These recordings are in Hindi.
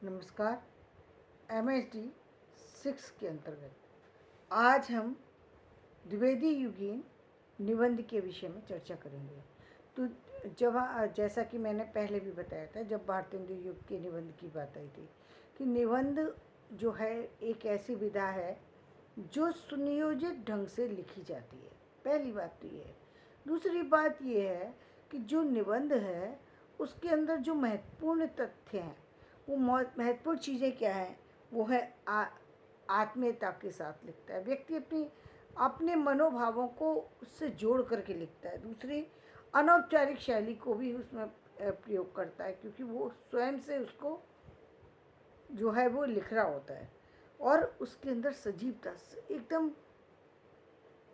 नमस्कार। MSD 6 के अंतर्गत आज हम द्विवेदी युगीन निबंध के विषय में चर्चा करेंगे। तो जैसा कि मैंने पहले भी बताया था, जब भारतेंदु युग के निबंध की बात आई थी कि निबंध जो है एक ऐसी विधा है जो सुनियोजित ढंग से लिखी जाती है। पहली बात तो ये है। दूसरी बात ये है कि जो निबंध है उसके अंदर जो महत्वपूर्ण तथ्य हैं, वो महत्वपूर्ण चीज़ें क्या हैं, वो है आत्मीयता के साथ लिखता है। व्यक्ति अपने मनोभावों को उससे जोड़ करके लिखता है। दूसरी, अनौपचारिक शैली को भी उसमें प्रयोग करता है, क्योंकि वो स्वयं से उसको जो है वो लिख रहा होता है। और उसके अंदर सजीवता, एकदम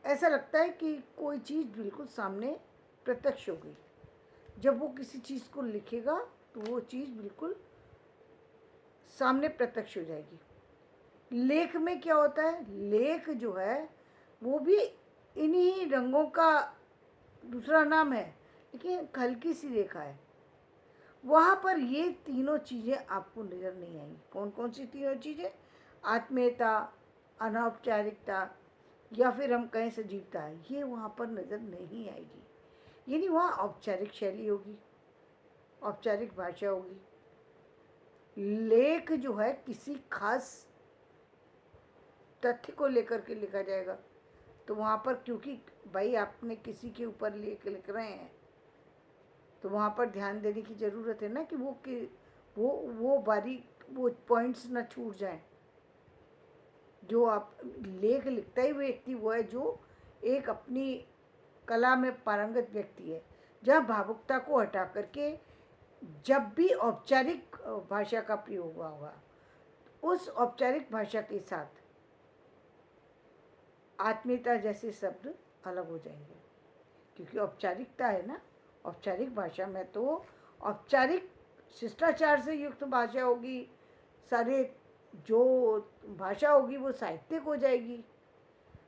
ऐसा लगता है कि कोई चीज़ बिल्कुल सामने प्रत्यक्ष हो गई। जब वो किसी चीज़ को लिखेगा तो वो चीज़ बिल्कुल सामने प्रत्यक्ष हो जाएगी। लेख में क्या होता है, लेख जो है वो भी इन्हीं रंगों का दूसरा नाम है, लेकिन हल्की सी रेखा है। वहाँ पर ये तीनों चीज़ें आपको नज़र नहीं आएंगी। कौन कौन सी तीनों चीज़ें? आत्मीयता, अनौपचारिकता या फिर हम कहें सजीवता, ये वहाँ पर नज़र नहीं आएगी। यानी वहाँ औपचारिक शैली होगी, औपचारिक भाषा होगी। लेख जो है किसी खास तथ्य को लेकर के लिखा जाएगा, तो वहाँ पर क्योंकि भाई आपने किसी के ऊपर लेख लिख रहे हैं तो वहाँ पर ध्यान देने की ज़रूरत है ना कि वो बारीक वो पॉइंट्स ना छूट जाएं। जो आप लेख लिखता ही व्यक्ति वो है जो एक अपनी कला में पारंगत व्यक्ति है, जहाँ भावुकता को हटा करके जब भी औपचारिक भाषा का प्रयोग हुआ होगा, उस औपचारिक भाषा के साथ आत्मीयता जैसे शब्द अलग हो जाएंगे, क्योंकि औपचारिकता है ना। औपचारिक भाषा में तो औपचारिक शिष्टाचार से युक्त भाषा होगी, सारे जो भाषा होगी वो साहित्यिक हो जाएगी।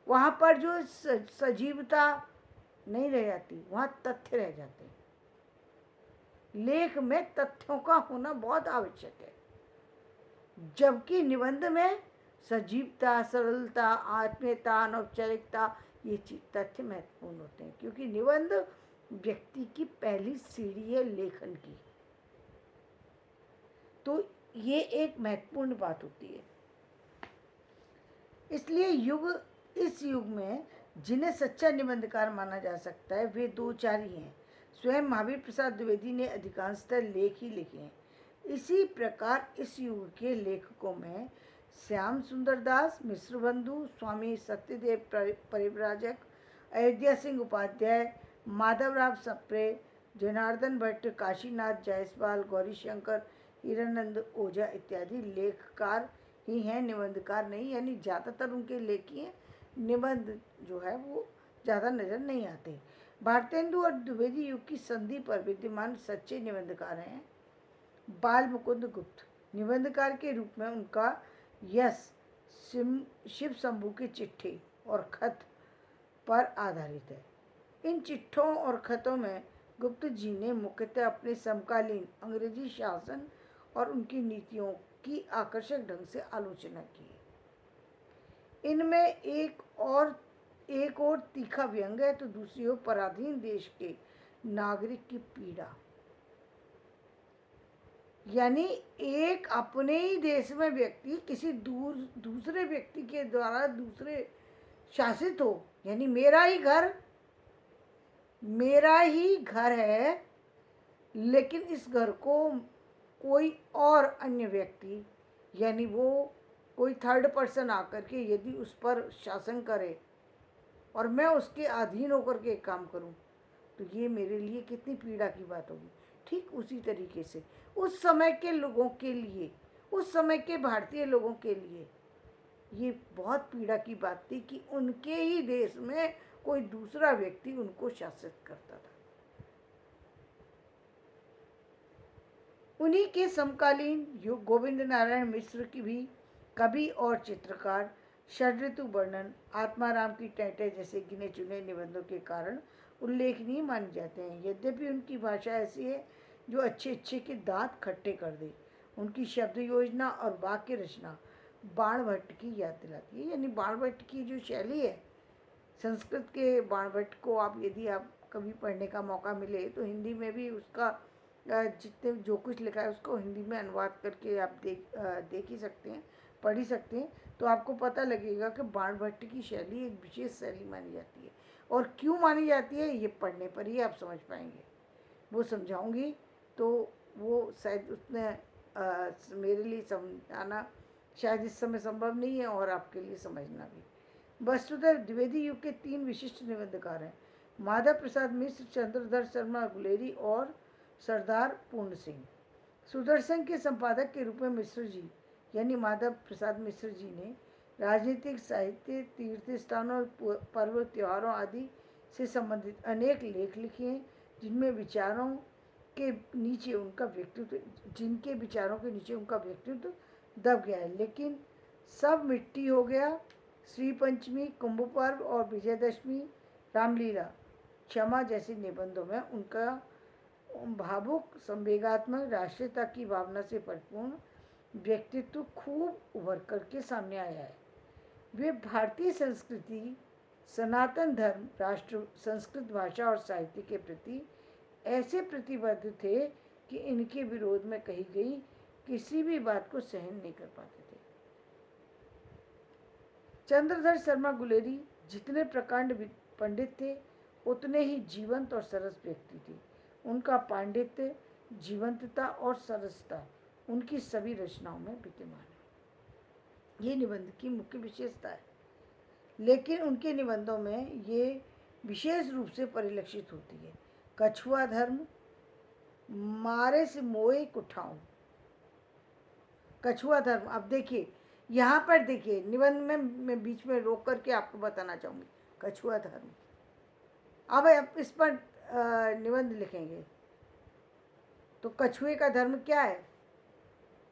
वहाँ पर जो सजीवता नहीं रह जाती, वहाँ तथ्य रह जाते हैं। लेख में तथ्यों का होना बहुत आवश्यक है, जबकि निबंध में सजीवता, सरलता, आत्मीयता, अनौपचारिकता, ये तथ्य महत्वपूर्ण होते हैं, क्योंकि निबंध व्यक्ति की पहली सीढ़ी है लेखन की। तो ये एक महत्वपूर्ण बात होती है। इसलिए इस युग में जिन्हें सच्चा निबंधकार माना जा सकता है वे दो चार ही हैं। स्वयं महावीर प्रसाद द्विवेदी ने अधिकांशतः लेख ही लिखे हैं। इसी प्रकार इस युग के लेखकों में श्याम सुंदर दास, मिश्र बंधु, स्वामी सत्यदेव परिव्राजक, अयोध्या सिंह उपाध्याय, माधवराव सप्रे, जनार्दन भट्ट, काशीनाथ जायसवाल, गौरीशंकर, हिरानंद ओझा इत्यादि लेखकार ही हैं, निबंधकार नहीं। यानी ज़्यादातर उनके लेख ही हैं, निबंध जो है वो ज़्यादा नज़र नहीं आते। भारतेंदु और द्विवेदी युग की संधि पर विद्यमान सच्चे निबंधकार हैं बाल मुकुंद गुप्त। निबंधकार के रूप में उनका यश शिव शंभू के चिट्ठे और खत पर आधारित है। इन चिट्ठों और खतों में गुप्त जी ने मुख्यतः अपने समकालीन अंग्रेजी शासन और उनकी नीतियों की आकर्षक ढंग से आलोचना की। इनमें एक और तीखा व्यंग है, तो दूसरी ओर पराधीन देश के नागरिक की पीड़ा। यानी एक अपने ही देश में व्यक्ति किसी दूसरे व्यक्ति के द्वारा दूसरे शासित हो, यानी मेरा ही घर है, लेकिन इस घर को कोई और अन्य व्यक्ति, यानी वो कोई थर्ड पर्सन आकर के यदि उस पर शासन करे और मैं उसके अधीन होकर के काम करूं, तो ये मेरे लिए कितनी पीड़ा की बात होगी। ठीक उसी तरीके से उस समय के लोगों के लिए, उस समय के भारतीय लोगों के लिए ये बहुत पीड़ा की बात थी कि उनके ही देश में कोई दूसरा व्यक्ति उनको शासित करता था। उन्हीं के समकालीन युग गोविंद नारायण मिश्र की भी कवि और चित्रकार, षड्ऋतु वर्णन, आत्माराम की टैटे जैसे गिने चुने निबंधों के कारण उल्लेखनीय माने जाते हैं। यद्यपि उनकी भाषा ऐसी है जो अच्छे अच्छे के दांत खट्टे कर दे। उनकी शब्द योजना और वाक्य रचना बाणभट्ट की याद दिलाती है। यानी बाणभट्ट की जो शैली है, संस्कृत के बाणभट्ट को आप यदि आप कभी पढ़ने का मौका मिले तो हिंदी में भी उसका जितने जो कुछ लिखा है उसको हिंदी में अनुवाद करके आप देख ही सकते हैं, पढ़ ही सकते हैं। तो आपको पता लगेगा कि बाणभट्ट की शैली एक विशेष शैली मानी जाती है। और क्यों मानी जाती है ये पढ़ने पर ही आप समझ पाएंगे। वो समझाऊंगी तो वो शायद उसने मेरे लिए समझाना शायद इस समय संभव नहीं है और आपके लिए समझना भी। वस्तुतः द्विवेदी युग के 3 विशिष्ट निबंधकार हैं, माधव प्रसाद मिश्र, चंद्रधर शर्मा गुलेरी और सरदार पूर्ण सिंह। सुदर्शन के संपादक के रूप में मिश्र जी यानी माधव प्रसाद मिश्र जी ने राजनीतिक, साहित्य, तीर्थ स्थानों, पर्व, त्योहारों आदि से संबंधित अनेक लेख लिखे हैं, जिनमें विचारों के नीचे उनका व्यक्तित्व दब गया है। लेकिन सब मिट्टी हो गया, श्री पंचमी, कुंभ पर्व और विजयदशमी, रामलीला, क्षमा जैसे निबंधों में उनका भावुक, संवेगात्मक, राष्ट्रीयता की भावना से परिपूर्ण व्यक्तित्व खूब उभर करके सामने आया है। वे भारतीय संस्कृति, सनातन धर्म, राष्ट्र, संस्कृत भाषा और साहित्य के प्रति ऐसे प्रतिबद्ध थे कि इनके विरोध में कही गई किसी भी बात को सहन नहीं कर पाते थे। चंद्रधर शर्मा गुलेरी जितने प्रकांड पंडित थे उतने ही जीवंत और सरस व्यक्ति थे। उनका पांडित्य, जीवंतता और सरसता उनकी सभी रचनाओं में विद्यमान है। ये निबंध की मुख्य विशेषता है, लेकिन उनके निबंधों में ये विशेष रूप से परिलक्षित होती है। कछुआ धर्म, मारे से मोए कुठाऊं। कछुआ धर्म, अब देखिए यहाँ पर देखिए निबंध में मैं बीच में रोक करके आपको बताना चाहूँगी। कछुआ धर्म, अब आप इस पर निबंध लिखेंगे तो कछुए का धर्म क्या है?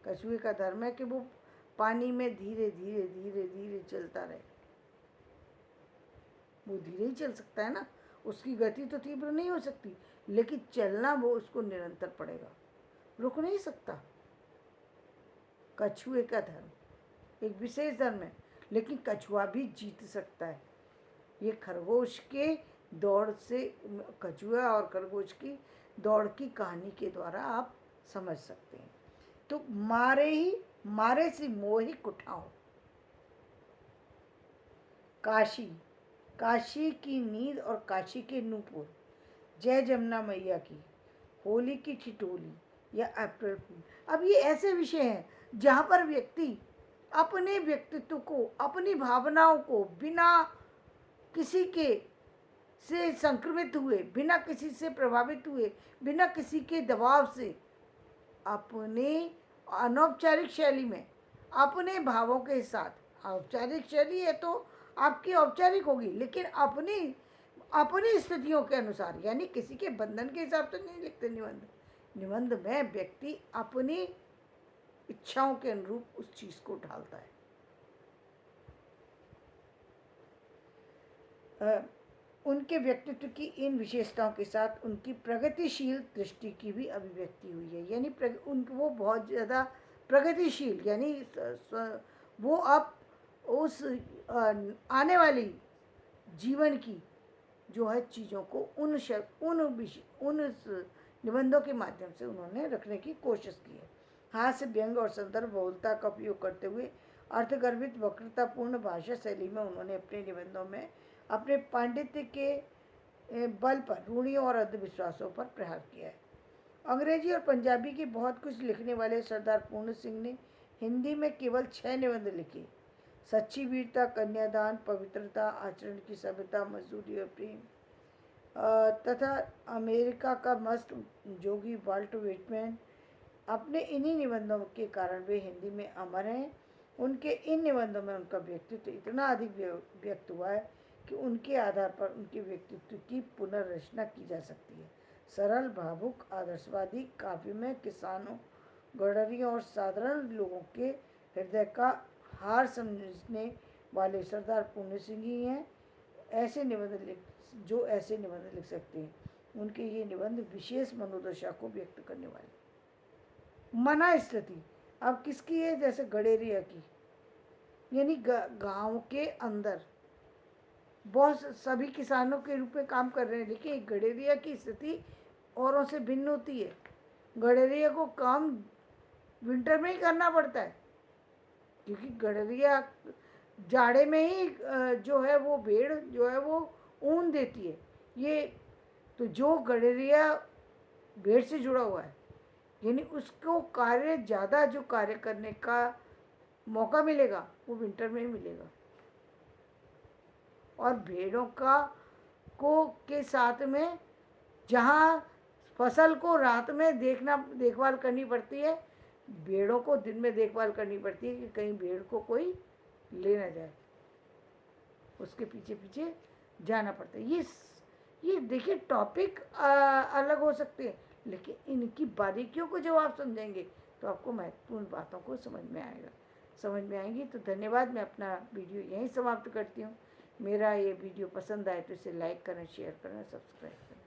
कछुए का धर्म है कि वो पानी में धीरे धीरे धीरे धीरे चलता रहे। वो धीरे ही चल सकता है ना, उसकी गति तो तीव्र नहीं हो सकती, लेकिन चलना वो उसको निरंतर पड़ेगा, रुक नहीं सकता। कछुए का धर्म एक विशेष धर्म है, लेकिन कछुआ भी जीत सकता है। ये खरगोश के दौड़ से, कछुआ और खरगोश की दौड़ की कहानी के द्वारा आप समझ सकते हैं। तो मारे से मोहि कुठाऊं। काशी, काशी की नींद और काशी के नूपुर, जय जमुना मैया की, होली की ठिठोली या अप्रैल फूल। अब ये ऐसे विषय हैं जहाँ पर व्यक्ति अपने व्यक्तित्व को, अपनी भावनाओं को बिना किसी के से संक्रमित हुए, बिना किसी से प्रभावित हुए, बिना किसी के दबाव से अपने अनौपचारिक शैली में अपने भावों के साथ, औपचारिक शैली है तो आपकी औपचारिक होगी, लेकिन अपनी स्थितियों के अनुसार, यानी किसी के बंधन के हिसाब से नहीं लिखते निबंध। निबंध में व्यक्ति अपनी इच्छाओं के अनुरूप उस चीज को ढालता है। उनके व्यक्तित्व की इन विशेषताओं के साथ उनकी प्रगतिशील दृष्टि की भी अभिव्यक्ति हुई है। यानी वो बहुत ज़्यादा प्रगतिशील, यानी वो अब उस आने वाली जीवन की जो है चीज़ों को उन निबंधों के माध्यम से उन्होंने रखने की कोशिश की है। हास्य, व्यंग और संदर्भ बहुलता का उपयोग करते हुए अर्थगर्भित, वक्रतापूर्ण भाषा शैली में उन्होंने अपने निबंधों में अपने पांडित्य के बल पर रूढ़ियों और अंधविश्वासों पर प्रहार किया है। अंग्रेजी और पंजाबी के बहुत कुछ लिखने वाले सरदार पूर्ण सिंह ने हिंदी में केवल 6 निबंध लिखे। सच्ची वीरता, कन्यादान, पवित्रता, आचरण की सभ्यता, मजदूरी और प्रेम तथा अमेरिका का मस्त जोगी वाल्टर व्हिटमैन। अपने इन्हीं निबंधों के कारण वे हिंदी में अमर हैं। उनके इन निबंधों में उनका व्यक्तित्व इतना अधिक व्यक्त हुआ है कि उनके आधार पर उनके व्यक्तित्व की पुनर्रचना की जा सकती है। सरल, भावुक, आदर्शवादी काव्य में किसानों, गडरियों और साधारण लोगों के हृदय का हार समझने वाले सरदार पूर्ण सिंह ही हैं ऐसे निबंध लिख सकते हैं। उनके ये निबंध विशेष मनोदशा को व्यक्त करने वाले। मना स्थिति, अब किसकी है? जैसे गडेरिया की, यानी गांव के अंदर बहुत सभी किसानों के रूप में काम कर रहे हैं, लेकिन गडेरिया की स्थिति औरों से भिन्न होती है। गडेरिया को काम विंटर में ही करना पड़ता है, क्योंकि गडेरिया जाड़े में ही जो है वो भेड़ जो है वो ऊन देती है। ये तो जो गडेरिया भेड़ से जुड़ा हुआ है, यानी उसको कार्य ज़्यादा जो कार्य करने का मौका मिलेगा वो विंटर में ही मिलेगा। और भेड़ों का को के साथ में जहाँ फसल को रात में देखभाल करनी पड़ती है, भेड़ों को दिन में देखभाल करनी पड़ती है कि कहीं भेड़ को कोई ले ना जाए, उसके पीछे पीछे जाना पड़ता है। ये देखिए टॉपिक अलग हो सकते हैं, लेकिन इनकी बारीकियों को जब आप समझेंगे तो आपको महत्वपूर्ण बातों को समझ में आएंगी। तो धन्यवाद। मैं अपना वीडियो यहीं समाप्त करती हूँ। मेरा ये वीडियो पसंद आए तो इसे लाइक करें, शेयर करें, सब्सक्राइब करें।